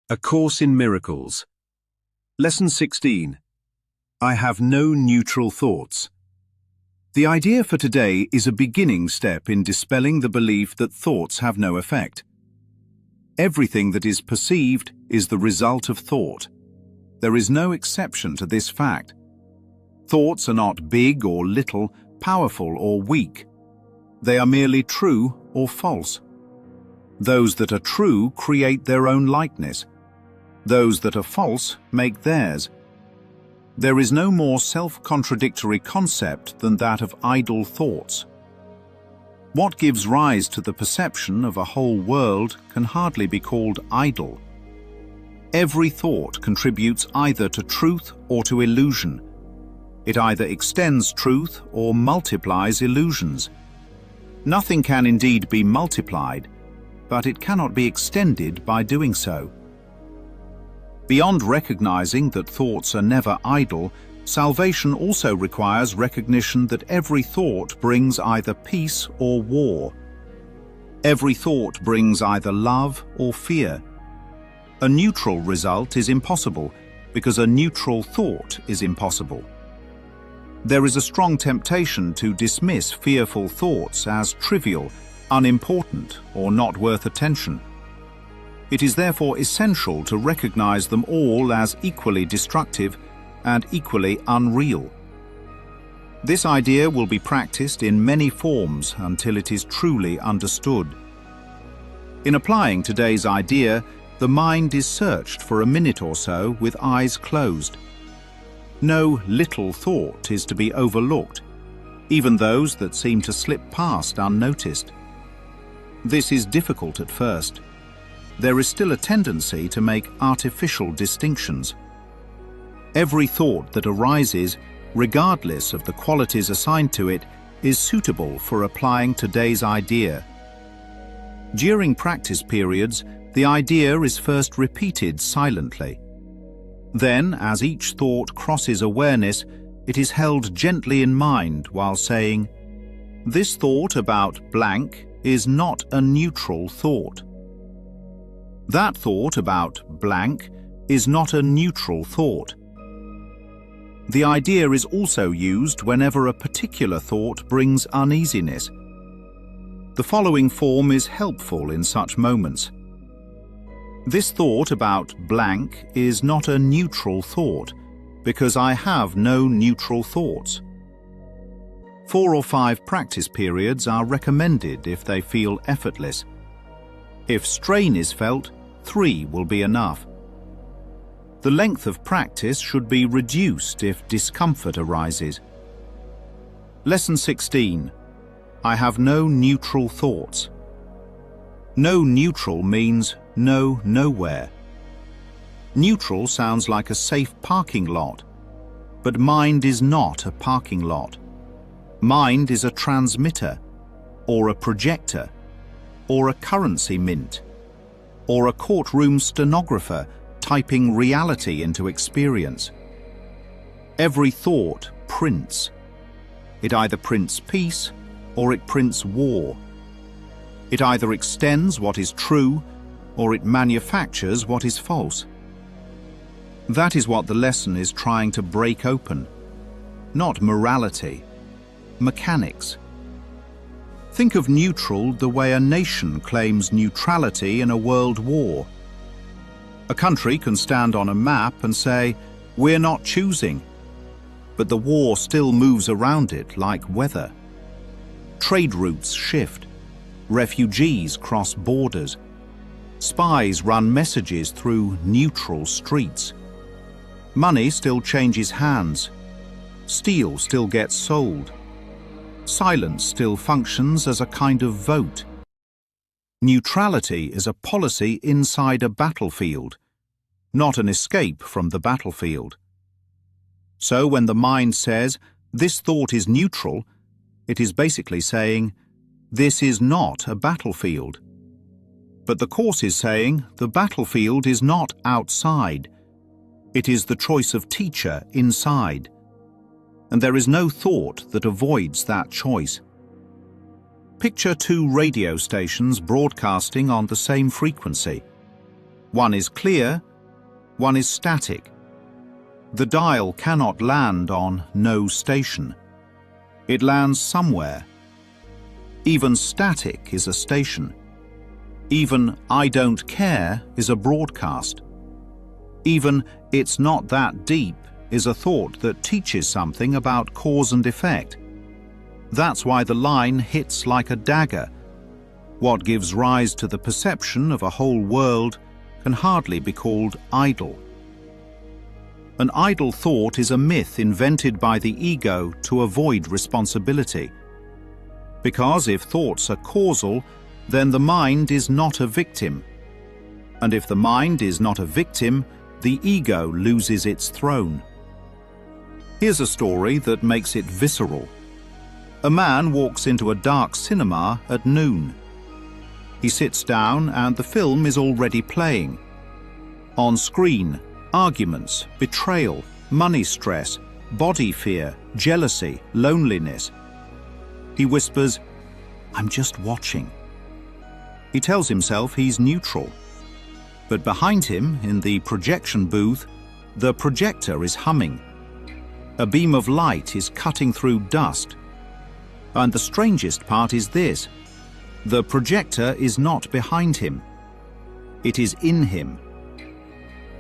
A Course in Miracles. Lesson 16. I have no neutral thoughts. The idea for today is a beginning step in dispelling the belief that thoughts have no effect. Everything that is perceived is the result of thought. There is no exception to this fact. Thoughts are not big or little, powerful or weak. They are merely true or false. Those that are true create their own likeness. Those that are false make theirs. There is no more self-contradictory concept than that of idle thoughts. What gives rise to the perception of a whole world can hardly be called idle. Every thought contributes either to truth or to illusion. It either extends truth or multiplies illusions. Nothing can indeed be multiplied, but it cannot be extended by doing so. Beyond recognizing that thoughts are never idle, salvation also requires recognition that every thought brings either peace or war. Every thought brings either love or fear. A neutral result is impossible because a neutral thought is impossible. There is a strong temptation to dismiss fearful thoughts as trivial, unimportant, or not worth attention. It is therefore essential to recognize them all as equally destructive and equally unreal. This idea will be practiced in many forms until it is truly understood. In applying today's idea, the mind is searched for a minute or so with eyes closed. No little thought is to be overlooked, even those that seem to slip past unnoticed. This is difficult at first. There is still a tendency to make artificial distinctions. Every thought that arises, regardless of the qualities assigned to it, is suitable for applying today's idea. During practice periods, the idea is first repeated silently. Then, as each thought crosses awareness, it is held gently in mind while saying, "This thought about blank is not a neutral thought. That thought about blank is not a neutral thought." The idea is also used whenever a particular thought brings uneasiness. The following form is helpful in such moments. This thought about blank is not a neutral thought because I have no neutral thoughts. 4 or 5 practice periods are recommended if they feel effortless. If strain is felt, 3 will be enough. The length of practice should be reduced if discomfort arises. Lesson 16. I have no neutral thoughts. No neutral means no nowhere. Neutral sounds like a safe parking lot, but mind is not a parking lot. Mind is a transmitter, or a projector, or a currency mint, or a courtroom stenographer typing reality into experience. Every thought prints. It either prints peace or it prints war. It either extends what is true or it manufactures what is false. That is what the lesson is trying to break open. Not morality, mechanics. Think of neutral the way a nation claims neutrality in a world war. A country can stand on a map and say, "We're not choosing," but the war still moves around it like weather. Trade routes shift. Refugees cross borders. Spies run messages through neutral streets. Money still changes hands. Steel still gets sold. Silence still functions as a kind of vote. Neutrality is a policy inside a battlefield, not an escape from the battlefield. So when the mind says, "This thought is neutral," it is basically saying, "This is not a battlefield." But the Course is saying the battlefield is not outside. It is the choice of teacher inside. And there is no thought that avoids that choice. Picture 2 radio stations broadcasting on the same frequency. One is clear, one is static. The dial cannot land on no station. It lands somewhere. Even static is a station. Even I don't care is a broadcast. Even it's not that deep is a thought that teaches something about cause and effect. That's why the line hits like a dagger. What gives rise to the perception of a whole world can hardly be called idle. An idle thought is a myth invented by the ego to avoid responsibility. Because if thoughts are causal, then the mind is not a victim. And if the mind is not a victim, the ego loses its throne. Here's a story that makes it visceral. A man walks into a dark cinema at noon. He sits down and the film is already playing. On screen, arguments, betrayal, money stress, body fear, jealousy, loneliness. He whispers, "I'm just watching." He tells himself he's neutral. But behind him, in the projection booth, the projector is humming. A beam of light is cutting through dust. And the strangest part is this: the projector is not behind him. It is in him.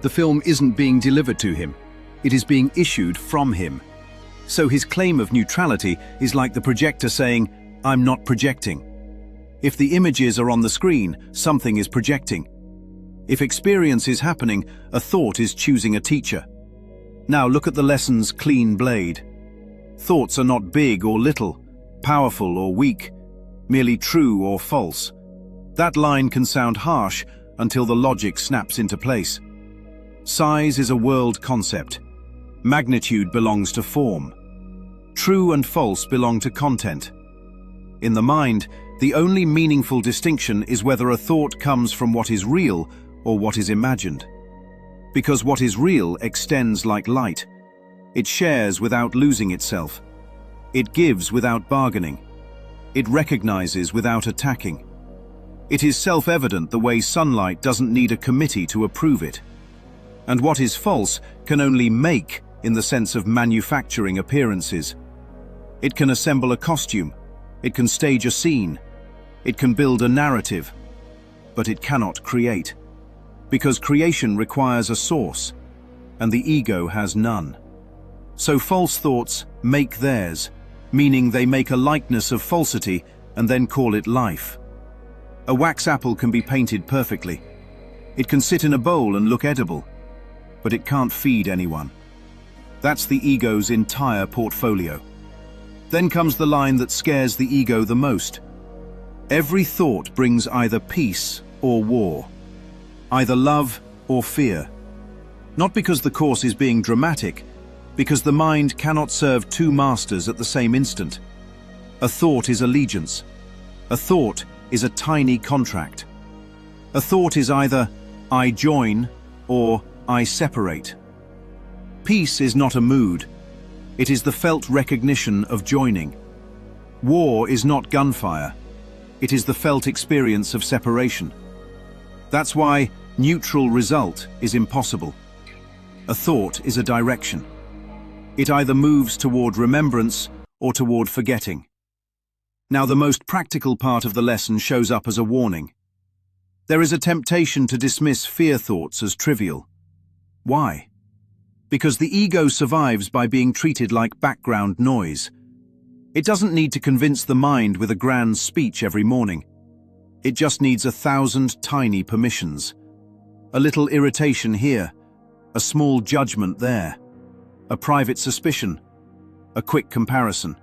The film isn't being delivered to him. It is being issued from him. So his claim of neutrality is like the projector saying, "I'm not projecting." If the images are on the screen, something is projecting. If experience is happening, a thought is choosing a teacher. Now look at the lesson's clean blade. Thoughts are not big or little, powerful or weak, merely true or false. That line can sound harsh until the logic snaps into place. Size is a world concept. Magnitude belongs to form. True and false belong to content. In the mind, the only meaningful distinction is whether a thought comes from what is real or what is imagined. Because what is real extends like light. It shares without losing itself. It gives without bargaining. It recognizes without attacking. It is self-evident the way sunlight doesn't need a committee to approve it. And what is false can only make in the sense of manufacturing appearances. It can assemble a costume. It can stage a scene. It can build a narrative. But it cannot create. Because creation requires a source, and the ego has none. So false thoughts make theirs, meaning they make a likeness of falsity and then call it life. A wax apple can be painted perfectly. It can sit in a bowl and look edible, but it can't feed anyone. That's the ego's entire portfolio. Then comes the line that scares the ego the most. Every thought brings either peace or war, either love or fear. Not because the course is being dramatic, because the mind cannot serve two masters at the same instant. A thought is allegiance. A thought is a tiny contract. A thought is either I join or I separate. Peace is not a mood. It is the felt recognition of joining. War is not gunfire. It is the felt experience of separation. That's why neutral result is impossible. A thought is a direction. It either moves toward remembrance or toward forgetting. Now the most practical part of the lesson shows up as a warning. There is a temptation to dismiss fear thoughts as trivial. Why? Because the ego survives by being treated like background noise. It doesn't need to convince the mind with a grand speech every morning. It just needs 1,000 tiny permissions. A little irritation here, a small judgment there, a private suspicion, a quick comparison,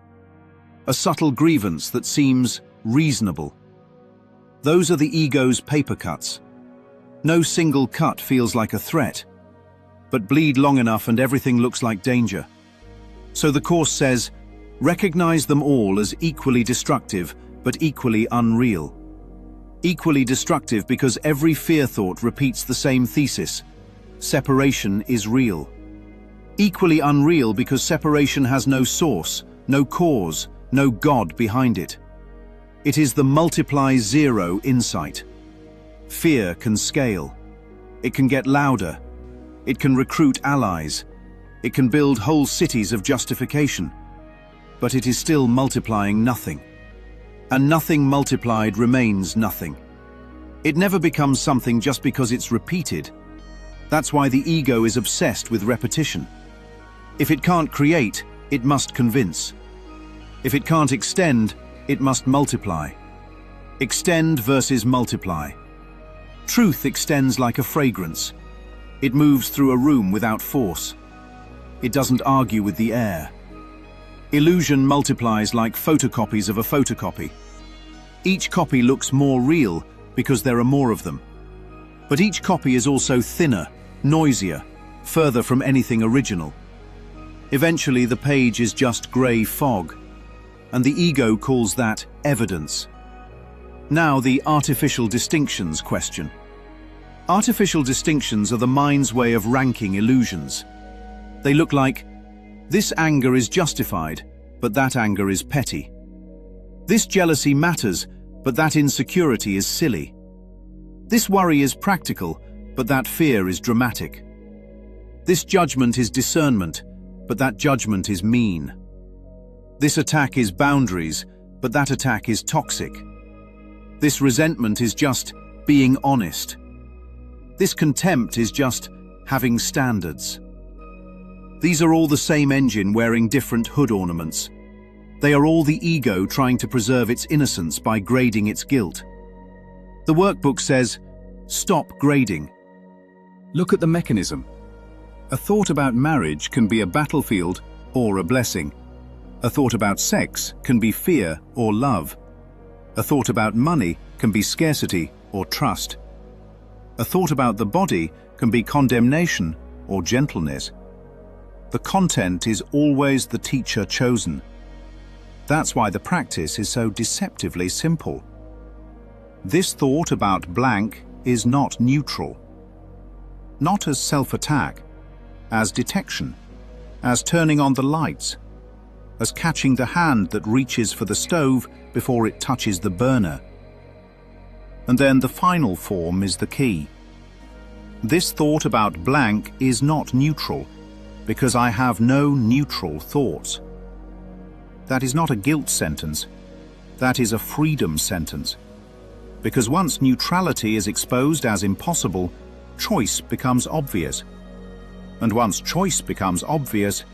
a subtle grievance that seems reasonable. Those are the ego's paper cuts. No single cut feels like a threat, but bleed long enough and everything looks like danger. So the Course says, recognize them all as equally destructive, but equally unreal. Equally destructive because every fear thought repeats the same thesis: separation is real. Equally unreal because separation has no source, no cause, no God behind it. It is the multiplies zero insight. Fear can scale. It can get louder. It can recruit allies. It can build whole cities of justification. But it is still multiplying nothing. And nothing multiplied remains nothing. It never becomes something just because it's repeated. That's why the ego is obsessed with repetition. If it can't create, it must convince. If it can't extend, it must multiply. Extend versus multiply. Truth extends like a fragrance. It moves through a room without force. It doesn't argue with the air. Illusion multiplies like photocopies of a photocopy. Each copy looks more real because there are more of them. But each copy is also thinner, noisier, further from anything original. Eventually, the page is just grey fog, and the ego calls that evidence. Now, the artificial distinctions question. Artificial distinctions are the mind's way of ranking illusions. They look like, this anger is justified, but that anger is petty. This jealousy matters, but that insecurity is silly. This worry is practical, but that fear is dramatic. This judgment is discernment, but that judgment is mean. This attack is boundaries, but that attack is toxic. This resentment is just being honest. This contempt is just having standards. These are all the same engine wearing different hood ornaments. They are all the ego trying to preserve its innocence by grading its guilt. The workbook says, stop grading. Look at the mechanism. A thought about marriage can be a battlefield or a blessing. A thought about sex can be fear or love. A thought about money can be scarcity or trust. A thought about the body can be condemnation or gentleness. The content is always the teacher chosen. That's why the practice is so deceptively simple. This thought about blank is not neutral. Not as self-attack, as detection, as turning on the lights, as catching the hand that reaches for the stove before it touches the burner. And then the final form is the key. This thought about blank is not neutral, because I have no neutral thoughts. That is not a guilt sentence. That is a freedom sentence. Because once neutrality is exposed as impossible, choice becomes obvious. And once choice becomes obvious,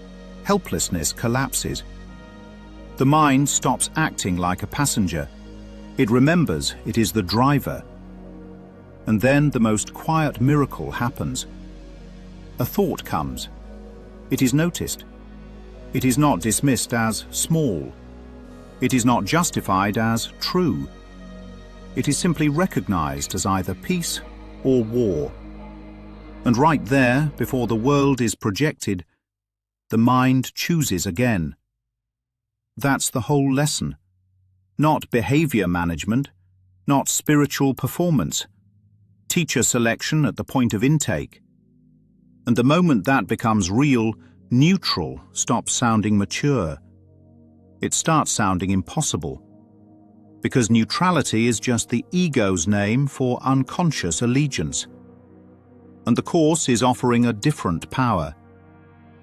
helplessness collapses. The mind stops acting like a passenger. It remembers it is the driver. And then the most quiet miracle happens. A thought comes. It is noticed. It is not dismissed as small. It is not justified as true. It is simply recognized as either peace or war. And right there, before the world is projected, the mind chooses again. That's the whole lesson. Not behavior management, not spiritual performance. Teacher selection at the point of intake. And the moment that becomes real, neutral stops sounding mature. It starts sounding impossible. Because neutrality is just the ego's name for unconscious allegiance. And the Course is offering a different power.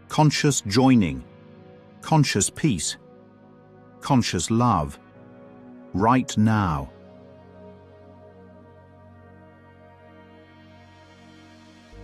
Conscious joining, conscious peace, conscious love, right now.